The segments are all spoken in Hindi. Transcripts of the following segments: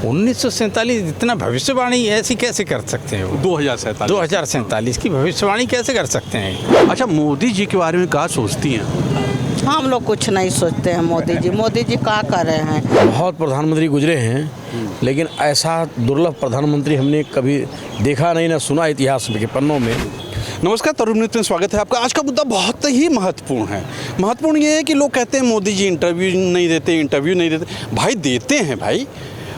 1947 इतना भविष्यवाणी ऐसी कैसे कर सकते हैं वो? 2047 की भविष्यवाणी कैसे कर सकते हैं? अच्छा, मोदी जी के बारे में क्या सोचती हैं? हम लोग कुछ नहीं सोचते हैं। मोदी जी क्या कर रहे हैं? बहुत प्रधानमंत्री गुजरे हैं, लेकिन ऐसा दुर्लभ प्रधानमंत्री हमने कभी देखा नहीं, ना सुना इतिहास के पन्नों में। नमस्कार, तरुण न्यूज़ में स्वागत है आपका। आज का मुद्दा बहुत ही महत्वपूर्ण है। महत्वपूर्ण ये है कि लोग कहते हैं मोदी जी इंटरव्यू नहीं देते। भाई देते हैं भाई।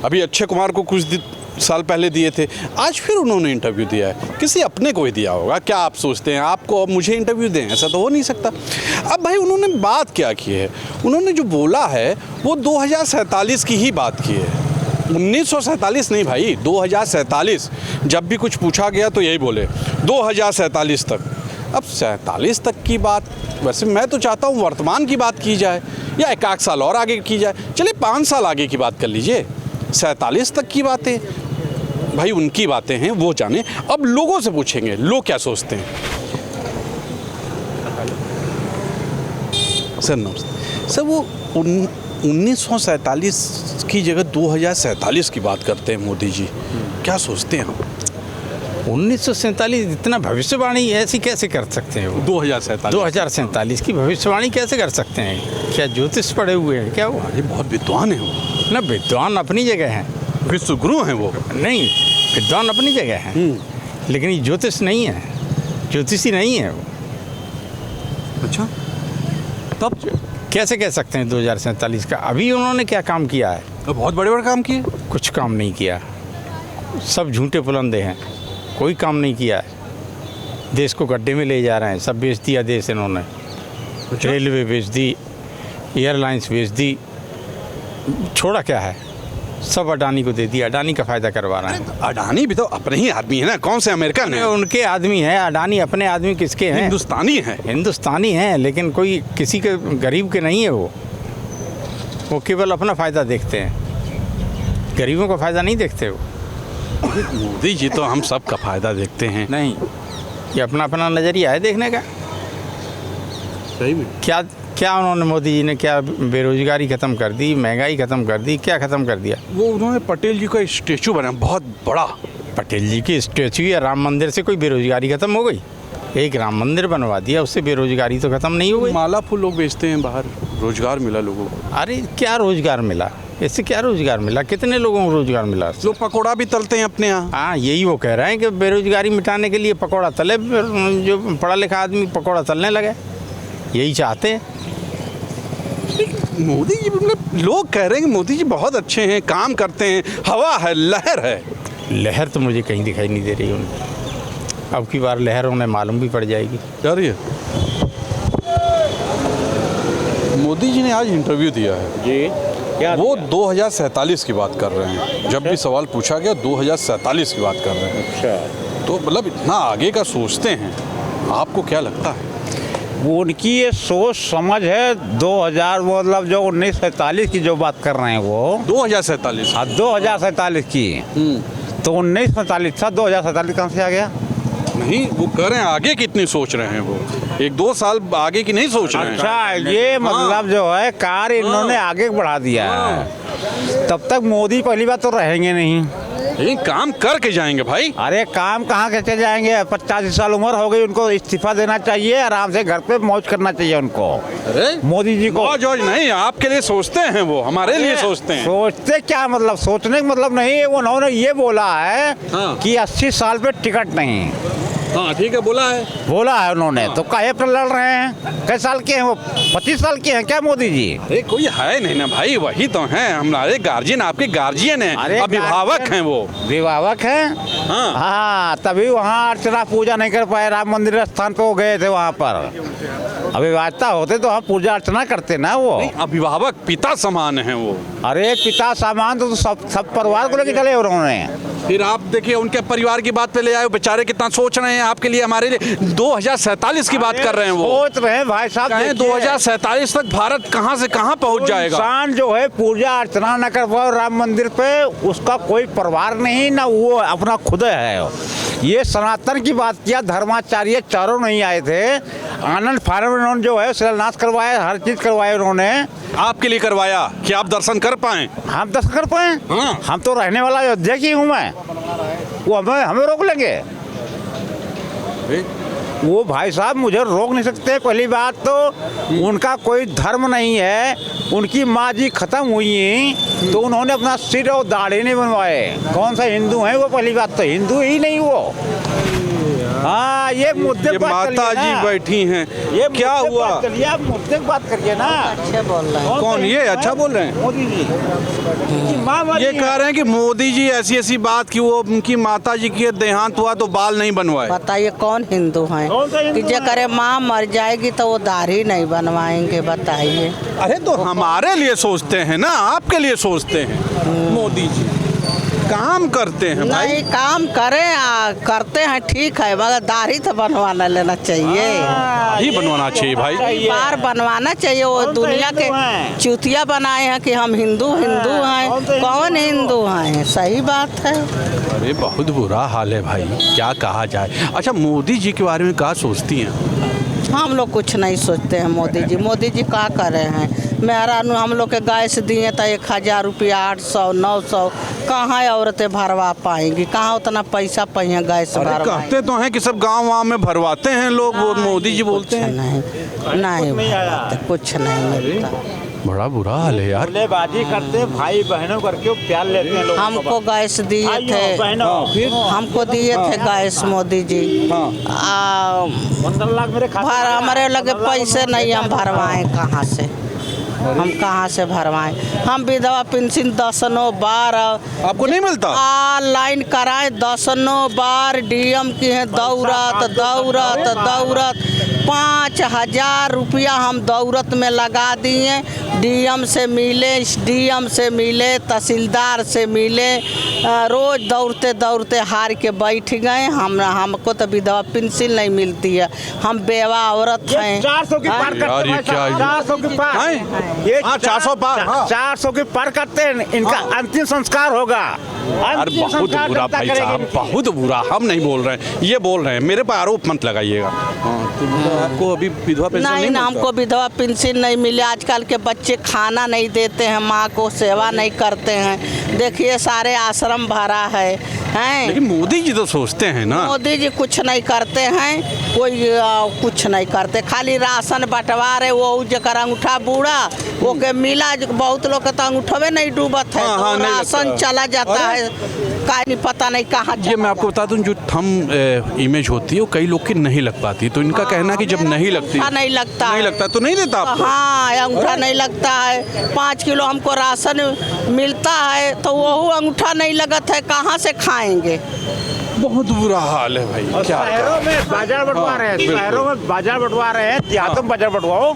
अभी अक्षय कुमार को कुछ साल पहले दिए थे, आज फिर उन्होंने इंटरव्यू दिया है। किसी अपने को ही दिया होगा। क्या आप सोचते हैं आपको अब मुझे इंटरव्यू दें? ऐसा तो हो नहीं सकता। अब भाई उन्होंने बात क्या की है? उन्होंने जो बोला है वो 2047 की ही बात की है। 1947 नहीं भाई, 2047। जब भी कुछ पूछा गया तो यही बोले 2047 तक। अब 47 तक की बात, वैसे मैं तो चाहता हूँ वर्तमान की बात की जाए या एक आध साल और आगे की जाए। चलिए 5 साल आगे की बात कर लीजिए। 47 तक की बातें भाई उनकी बातें हैं, वो जाने। अब लोगों से पूछेंगे लोग क्या सोचते हैं। सर नमस्ते। सर वो 1947 की जगह 2047 की बात करते हैं मोदी जी, क्या सोचते हैं आप? 1947 इतना भविष्यवाणी ऐसी कैसे कर सकते हैं वो? 2047 की भविष्यवाणी कैसे कर सकते हैं? क्या ज्योतिष पढ़े हुए हैं क्या वो? ये बहुत विद्वान है वो। ना, विद्वान अपनी जगह हैं, विश्व गुरु हैं वो। नहीं, विद्वान अपनी जगह हैं, लेकिन ये ज्योतिष नहीं है, ज्योतिषी नहीं है वो। अच्छा, तब कैसे कह सकते हैं 2047 का? अभी उन्होंने क्या काम किया है? तो बहुत बड़े काम किए। कुछ काम नहीं किया, सब झूठे पुलंदे हैं, कोई काम नहीं किया है। देश को गड्ढे में ले जा रहे हैं, सब बेच दिया देश इन्होंने। अच्छा? रेलवे बेच दी, एयरलाइंस बेच दी, छोड़ा क्या है? सब अडानी को दे दिया। अडानी का फ़ायदा करवा रहे हैं। अडानी भी तो अपने ही आदमी है ना, कौन से अमेरिकन है? उनके आदमी हैं। अडानी अपने आदमी किसके हैं? हिंदुस्तानी है। हिंदुस्तानी हैं, लेकिन कोई किसी के गरीब के नहीं है वो केवल अपना फ़ायदा देखते हैं, गरीबों का फ़ायदा नहीं देखते वो। मोदी जी तो हम सब का फ़ायदा देखते हैं। नहीं, ये अपना अपना नज़रिया है देखने का। सही में क्या उन्होंने, मोदी जी ने क्या बेरोजगारी ख़त्म कर दी, महंगाई ख़त्म कर दी, क्या ख़त्म कर दिया? वो उन्होंने पटेल जी का स्टेचू बनाया बहुत बड़ा। पटेल जी की स्टेचू या राम मंदिर से कोई बेरोजगारी ख़त्म हो गई? एक राम मंदिर बनवा दिया, उससे बेरोजगारी तो ख़त्म नहीं हो गई। माला फूल लोग बेचते हैं बाहर, रोजगार मिला लोगों को। अरे क्या रोजगार मिला? इससे क्या रोजगार मिला? कितने लोगों को रोजगार मिला? लोग पकौड़ा भी तलते हैं अपने यहाँ। हाँ, यही वो कह रहे हैं कि बेरोजगारी मिटाने के लिए पकौड़ा तले, जो पढ़ा लिखा आदमी पकौड़ा तलने लगे, यही चाहते हैं। मोदी जी मतलब लोग कह रहे हैं कि मोदी जी बहुत अच्छे हैं, काम करते हैं, हवा है, लहर है। लहर तो मुझे कहीं दिखाई नहीं दे रही उनकी। अब की बार लहर उन्हें मालूम भी पड़ जाएगी। मोदी जी ने आज इंटरव्यू दिया है जी, क्या वो 2047 की बात कर रहे हैं। जब भी सवाल पूछा गया 2047 की बात कर रहे हैं। अच्छा, तो मतलब इतना आगे का सोचते हैं, आपको क्या लगता है? वो उनकी ये सोच समझ है। 2000 मतलब जो 1947 की जो बात कर रहे हैं वो 2047। हाँ, 2047 की। तो 1947 था, 2047 कहाँ से आ गया? नहीं, वो कह रहे हैं आगे कितनी सोच रहे हैं वो, 1-2 साल आगे की नहीं सोच रहे हैं। अच्छा, ये मतलब जो है कार्य इन्होंने आगे बढ़ा दिया है। तब तक मोदी पहली बात तो रहेंगे नहीं। लेकिन काम करके जाएंगे भाई। अरे काम कहाँ कैसे जाएंगे? 85 साल उम्र हो गई, उनको इस्तीफा देना चाहिए, आराम से घर पे मौज करना चाहिए उनको। अरे मोदी जी को मौज नहीं, आपके लिए सोचते हैं वो, हमारे लिए सोचते हैं। सोचते क्या मतलब? सोचने का मतलब नहीं है। उन्होंने ये बोला है कि 80 साल पे टिकट नहीं। हाँ ठीक है, बोला है उन्होंने। तो काहे पर लड़ रहे हैं? कैसे साल के हैं वो? 25 साल के हैं क्या मोदी जी? अरे कोई है नहीं ना भाई, वही तो हैं हमारे गार्जियन, आपके गार्जियन हैं, अभिभावक हैं वो। अभिभावक हैं। हाँ, तभी वहाँ अर्चना पूजा नहीं कर पाए। राम मंदिर स्थान पे वो गए थे वहाँ पर। अभिभावकता होते तो हम पूजा अर्चना करते ना वो। अभिभावक पिता समान हैं वो। अरे पिता समान तो सब परिवार को लेके चले उन्होंने। फिर आप देखिए उनके परिवार की बात पे ले आए, बेचारे कितना सोच रहे हैं आपके लिए, हमारे लिए। 2047 की बात कर रहे हैं वो। सोच रहे हैं भाई साहब, 2047 तक भारत कहाँ से कहाँ पहुँच जाएगा। इंसान जो है पूजा अर्चना न कर पाए राम मंदिर पे, उसका कोई परिवार नहीं, ना वो अपना खुद है। ये सनातन की बात किया, धर्माचार्य चारों नहीं आए थे। आनंद फार्म उन्होंने जो है शिलान्यास करवाया, हर चीज़ करवाया उन्होंने। आपके लिए करवाया कि आप दर्शन कर पाए? हम दर्शन कर पाए? हाँ। हम तो रहने वाला अयोध्या की हूँ मैं, वो हमें रोक लेंगे? वो भाई साहब मुझे रोक नहीं सकते। पहली बात तो उनका कोई धर्म नहीं है। उनकी माँ जी खत्म हुई तो उन्होंने अपना सिर और दाढ़ी नहीं बनवाए। कौन सा हिंदू है वो? पहली बात तो हिंदू ही नहीं वो। हाँ, ये मुद्दे ये पे बात माता करिए जी ना। बैठी हैं, ये क्या मुद्दे पे हुआ? बात करिए, आप मुद्दे पे बात करिए ना। अच्छे बोल रहे हैं। कौन ये अच्छा बोल रहे हैं? मोदी जी उनकी माँ मरी ये है। कह रहे हैं कि मोदी जी ऐसी ऐसी बात कि वो उनकी माता जी की देहांत हुआ तो बाल नहीं बनवाए। बताइए कौन हिंदू है कौन सा हिंदू कि जे है? करे माँ मर जाएगी तो वो दाढ़ी नहीं बनवाएंगे? बताइए। अरे तो हमारे लिए सोचते हैं ना, आपके लिए सोचते हैं। मोदी जी काम करते हैं भाई। नहीं, काम करें करते हैं ठीक है, मगर दाढ़ी तो बनवाना लेना चाहिए। ही बनवाना चाहिए भाई। बार बनवाना चाहिए। वो कौन सा दुनिया के हिंदू हैं? चूतिया बनाए हैं कि हम हिंदू हैं। कौन हिंदू हैं? सही बात है। अरे बहुत बुरा हाल है भाई, क्या कहा जाए। अच्छा, मोदी जी के बारे में क्या सोचती हैं? हम लोग कुछ नहीं सोचते हैं। मोदी जी क्या कर रहे हैं? मेरा हम लोग के गैस दिए तो 1000 रुपया, 800, 900, कहाँ औरतें भरवा पाएंगी? कहाँ उतना पैसा पाएंगे गैस अरे भरवा? कहते तो हैं कि सब गांव में भरवाते हैं लोग, वो मोदी जी बोलते हैं। नहीं भरवाते, कुछ नहीं मिलता। बड़ा बुरा हाल है यार। बाजी करते भाई बहनों करके वो प्यार लेते हैं लोग। हमको गैस दिए थे, हमको दिए थे गैस मोदी जी। 15 लाख मेरे खाते में हमारे लगे पैसे नहीं, हम भरवाएं कहाँ से? हम कहाँ से भरवाएं? हम विधवा पेंशन 10 बार आपको नहीं मिलता? ऑनलाइन कराए 10 बार। डीएम की है दौरत 5000 रुपया हम दौरत में लगा दिए। डीएम से मिले, तहसीलदार से मिले, रोज दौड़ते दौड़ते हार के बैठ गए। हमको तो विधवा पेंशन नहीं मिलती है। हम बेवा औरत हैं। 400 की पार यार, करते ये हैं, क्या है? 400 की पार हैं? ये हाँ, 400 पार, हाँ। 400 की पार करते हैं। इनका अंतिम संस्कार होगा। यार अंतिम बहुत संस्कार बुरा जनता भाई करेगी साहब, इनकी। बहुत बुरा। हम नहीं बोल रहे हैं, ये बोल रहे हैं। मेरे पर आरोप मत लगाइएगा। आपको अभी विधवा पेंशन नहीं ना, हमको विधवा पेंशन नहीं मिले। आजकल के बच्चे खाना नहीं देते हैं, माँ को सेवा नहीं करते हैं। देखिए सारे आश्रम भरा है हैं। लेकिन मोदी जी तो सोचते हैं ना। मोदी जी कुछ नहीं करते हैं, कोई कुछ नहीं करते। खाली राशन बंटवा रहे। वो जकर अंगूठा बूढ़ा वो के मिला, बहुत लोग के तो अंगूठवे नहीं डूबत है। हाँ, तो हाँ, नहीं राशन लगता। चला जाता है, का नहीं पता नहीं कहाँ ये मैं आपको बता दूं, जो थंब इमेज होती है वो कई लोग की नहीं लग पाती, तो इनका कहना है कि जब नहीं लगती, नहीं लगता नहीं है। लगता तो नहीं देता आपको। हाँ, अंगूठा नहीं लगता है। 5 किलो हमको राशन मिलता है तो वो अंगूठा नहीं लगत है, कहाँ से खाएंगे? बहुत बुरा हाल है भाई। क्या शहरों में बाजार बंटवा रहे हैं, बिल्कुल। शहरों में बाजार बंटवा रहे हैं। देहातों में बाजार बंटवाओ।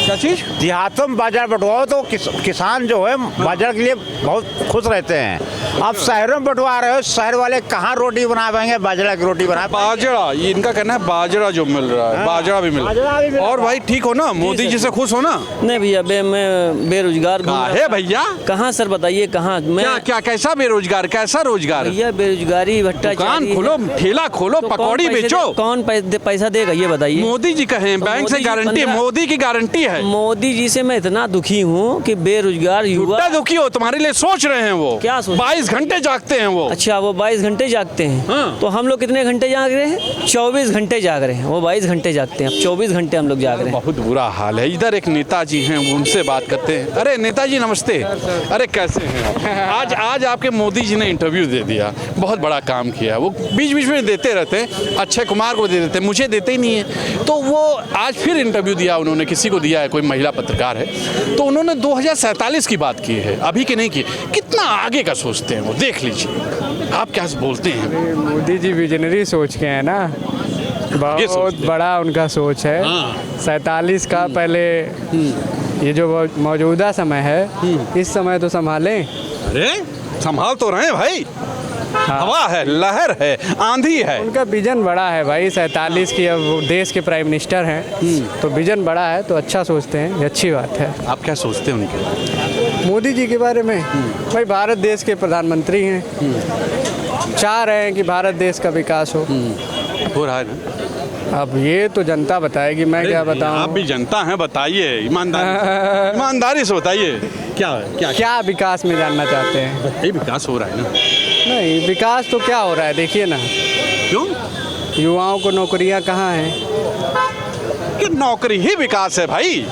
क्या चीज? देहातों में बाजार बंटवाओ तो किसान जो है बाजार के लिए बहुत खुश रहते हैं। अब शहरों में बंटवा रहे हो, शहर वाले कहाँ रोटी बना पाएंगे? बाजरा की रोटी बना पाएंगे? बाजरा, ये इनका कहना है बाजरा जो मिल रहा है, बाजरा भी मिल बाजरा भी मिल रहा है। और रहा भाई ठीक हो ना, मोदी जी से खुश हो ना? नहीं भैया, मैं बेरोजगार घूम रहा है भैया, था। कहाँ सर बताइए कहाँ? मैं क्या क्या कैसा बेरोजगार, कैसा रोजगार? भैया बेरोजगारी, भट्टाचारी दुकान खोलो, ठेला खोलो, तो कौन पकौड़ी पैसे बेचो। कौन पैसा देगा ये बताइए? मोदी जी कहें, तो बैंक से मोदी जी गारंटी, 15 मोदी की गारंटी है। मोदी जी से मैं इतना दुखी हूँ कि बेरोजगार युवा। झूठा दुखी हो, तुम्हारे लिए सोच रहे हैं वो। क्या सोच? 22 घंटे जागते हैं वो। अच्छा, वो 22 घंटे जागते हैं। हाँ। तो हम लोग कितने घंटे जाग रहे हैं? 24 घंटे जाग रहे हैं। वो 22 घंटे जागते हैं, अब 24 घंटे हम लोग जाग रहे हैं। बहुत बुरा हाल है। इधर एक नेताजी हैं, वो उनसे बात करते हैं। अरे नेताजी नमस्ते। अरे कैसे हैं आप? आज आपके मोदी जी ने इंटरव्यू दे दिया, बहुत बड़ा काम किया। वो बीच बीच में देते रहते हैं, अक्षय कुमार को दे देते हैं, मुझे देते ही नहीं है। तो वो आज फिर इंटरव्यू दिया उन्होंने, किसी को दिया है, कोई महिला पत्रकार है। तो उन्होंने 2047 की बात की है, अभी की नहीं की। कितना आगे का सोचते हैं वो, देख लीजिए। आप क्या बोलते हैं? मोदी जी विजनरी सोच के हैं ना, बहुत सोचते हैं। बड़ा उनका सोच है। 47 का पहले ये जो मौजूदा समय है, इस समय तो संभालें। अरे संभाल तो रहे हैं भाई। हवा है, लहर है, आंधी है। उनका विजन बड़ा है भाई। 47 की, अब वो देश के प्राइम मिनिस्टर हैं, तो विजन बड़ा है तो अच्छा सोचते हैं, ये अच्छी बात है। आप क्या सोचते हैं उनके? मोदी जी के बारे में? भाई भारत देश के प्रधानमंत्री हैं, चाह रहे हैं कि भारत देश का विकास हो रहा है ना? अब ये तो जनता बताएगी, मैं क्या आप बताऊं। भी जनता हैं, बताइए ईमानदारी से बताइए क्या है क्या क्या विकास में जानना चाहते हैं? ये विकास हो रहा है ना? नहीं, विकास तो क्या हो रहा है देखिए ना, क्यों युवाओं को नौकरियां कहाँ हैं? कि नौकरी ही विकास है भाई।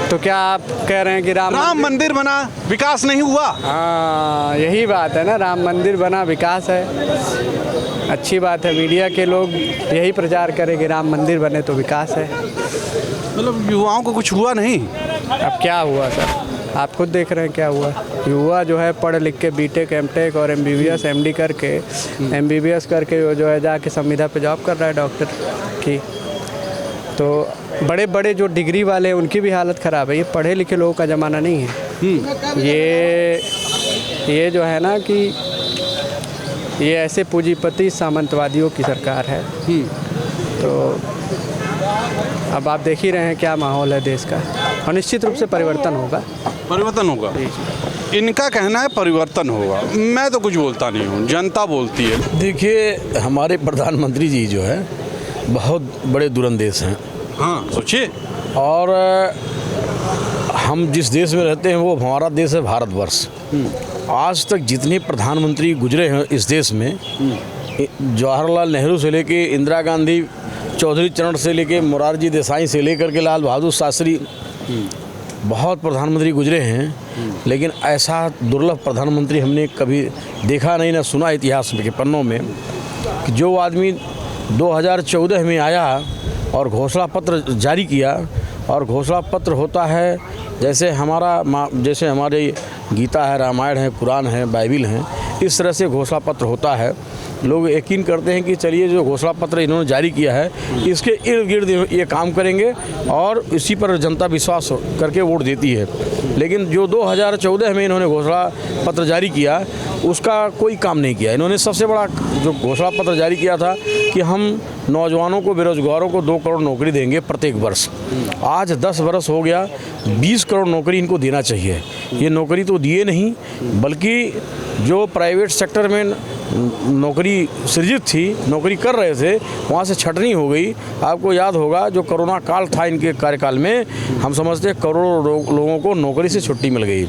तो क्या आप कह रहे हैं कि राम मंदिर बना, विकास नहीं हुआ? हाँ, यही बात है ना, राम मंदिर बना, विकास है। अच्छी बात है, मीडिया के लोग यही प्रचार करें कि राम मंदिर बने तो विकास है। मतलब युवाओं को कुछ हुआ नहीं? अब क्या हुआ सर, आप खुद देख रहे हैं क्या हुआ। युवा जो है पढ़ लिख के बीटेक, एमटेक और एमबीबीएस, एमडी करके, एमबीबीएस करके वो जो है जाके संविदा पे जॉब कर रहा है डॉक्टर की। तो बड़े बड़े जो डिग्री वाले हैं उनकी भी हालत ख़राब है। ये पढ़े लिखे लोगों का ज़माना नहीं है। ये जो है ना कि ये ऐसे पूंजीपति सामंतवादियों की सरकार है। तो अब आप देख ही रहे हैं क्या माहौल है देश का, और निश्चित रूप से परिवर्तन होगा। परिवर्तन होगा, इनका कहना है परिवर्तन होगा। मैं तो कुछ बोलता नहीं हूँ, जनता बोलती है। देखिए, हमारे प्रधानमंत्री जी जो है बहुत बड़े दूरंदेश हैं। हाँ, सोचिए। और हम जिस देश में रहते हैं वो हमारा देश है भारतवर्ष। आज तक जितने प्रधानमंत्री गुजरे हैं इस देश में, जवाहरलाल नेहरू से लेके इंदिरा गांधी, चौधरी चरण से लेके मोरारजी देसाई से लेकर के लाल बहादुर शास्त्री, बहुत प्रधानमंत्री गुजरे हैं। लेकिन ऐसा दुर्लभ प्रधानमंत्री हमने कभी देखा नहीं, ना सुना इतिहास के पन्नों में, कि जो आदमी 2014 में आया और घोषणा पत्र जारी किया। और घोषणा पत्र होता है जैसे हमारे गीता है, रामायण है, कुरान है, बाइबिल है, इस तरह से घोषणा पत्र होता है। लोग यकीन करते हैं कि चलिए जो घोषणा पत्र इन्होंने जारी किया है इसके इर्द गिर्द ये काम करेंगे और इसी पर जनता विश्वास करके वोट देती है। लेकिन जो 2014 में इन्होंने घोषणा पत्र जारी किया उसका कोई काम नहीं किया। इन्होंने सबसे बड़ा जो घोषणा पत्र जारी किया था कि हम नौजवानों को, बेरोजगारों को 2 करोड़ नौकरी देंगे प्रत्येक वर्ष। आज 10 वर्ष हो गया, 20 करोड़ नौकरी इनको देना चाहिए। ये नौकरी तो दिए नहीं, बल्कि जो प्राइवेट सेक्टर में नौकरी सृजित थी, नौकरी कर रहे थे, वहाँ से छटनी हो गई। आपको याद होगा जो कोरोना काल था इनके कार्यकाल में, हम समझते करोड़ों लोगों को नौकरी से छुट्टी मिल गई।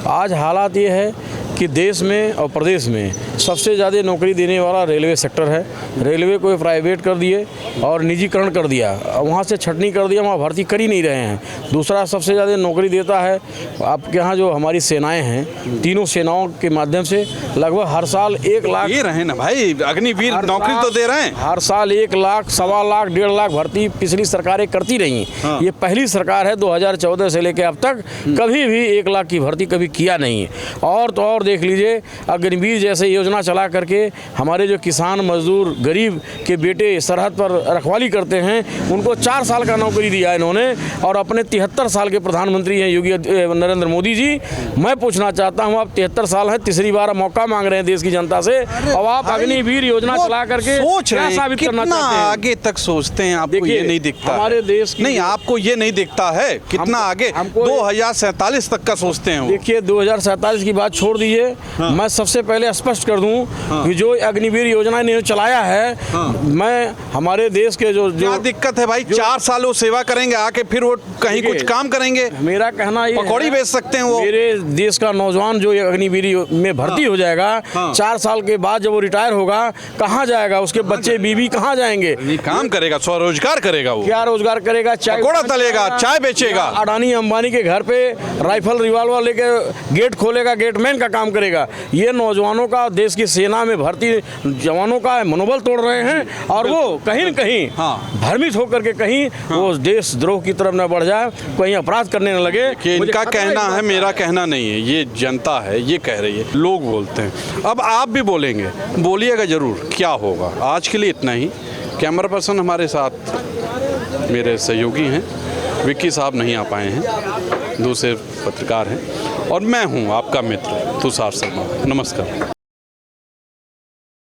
आज हालात ये है कि देश में और प्रदेश में सबसे ज़्यादा नौकरी देने वाला रेलवे सेक्टर है। रेलवे को प्राइवेट कर दिए और निजीकरण कर दिया, वहाँ से छटनी कर दिया, वहाँ भर्ती कर ही नहीं रहे हैं। दूसरा सबसे ज़्यादा नौकरी देता है आपके यहाँ जो हमारी सेनाएं हैं, तीनों सेनाओं के माध्यम से लगभग हर साल 1 लाख ये रहे ना भाई, अग्निवीर नौकरी तो दे रहे हैं। हर साल 1 लाख, 1.25 लाख, 1.5 लाख भर्ती पिछली सरकारें करती रही। ये पहली सरकार है 2014 से लेकर अब तक कभी भी 1 लाख की भर्ती कभी किया नहीं। और तो और देख लीजिए, अग्निवीर जैसे योजना चला करके हमारे जो किसान, मजदूर, गरीब के बेटे सरहद पर रखवाली करते हैं उनको 4 साल का नौकरी दिया इन्होंने। और अपने 73 साल के प्रधानमंत्री हैं योगी नरेंद्र मोदी जी। मैं पूछना चाहता हूँ, आप 73 साल हैं, तीसरी बार मौका मांग रहे हैं देश की जनता से, और आप अग्निवीर योजना चला करके सोच रहे हैं, साबित करना कितना चाहते हैं? आगे तक सोचते हैं, आपको ये नहीं दिखता? हमारे देश की नहीं, आपको ये नहीं दिखता है कितना आगे? 2047 तक का सोचते हैं वो। देखिए, 2047 की बात छोड़ दीजिए। मैं सबसे पहले स्पष्ट कर दूं कि जो अग्निवीर योजना ने चलाया है, मैं हमारे देश के जो क्या दिक्कत है भाई? 4 सालों सेवा करेंगे, आके फिर वो कहीं कुछ काम करेंगे। मेरा कहना ये पकौड़ी बेच सकते हैं वो। मेरे देश का नौजवान जो अग्निवीर में भर्ती हो जाएगा, 4 साल के बाद जब वो रिटायर होगा, कहाँ जाएगा? उसके बच्चे बीवी कहाँ जाएंगे? काम करेगा, स्वरोजगार करेगा वो। क्या रोजगार करेगा? चाय पकौड़ा तलेगा, चाय बेचेगा। अडानी अंबानी के घर पे राइफल रिवॉल्वर लेके गेट खोलेगा, गेटमैन का काम करेगा। ये नौजवानों का, देश की सेना में भर्ती जवानों का मनोबल तोड़ रहे हैं। और वो कहीं न कहीं भ्रमित होकर के कहीं वो देशद्रोह की तरफ न बढ़ जाए, कहीं अपराध करने न लगे। कि इनका कहना है, मेरा कहना नहीं है, ये जनता है ये कह रही है, लोग बोलते हैं। अब आप भी बोलेंगे, बोलिएगा जरूर, क्या होगा। आज के लिए इतना ही। कैमरा पर्सन हमारे साथ मेरे सहयोगी हैं, विक्की साहब नहीं आ पाए हैं, दूसरे पत्रकार हैं, और मैं हूं आपका मित्र तुषार शर्मा। नमस्कार।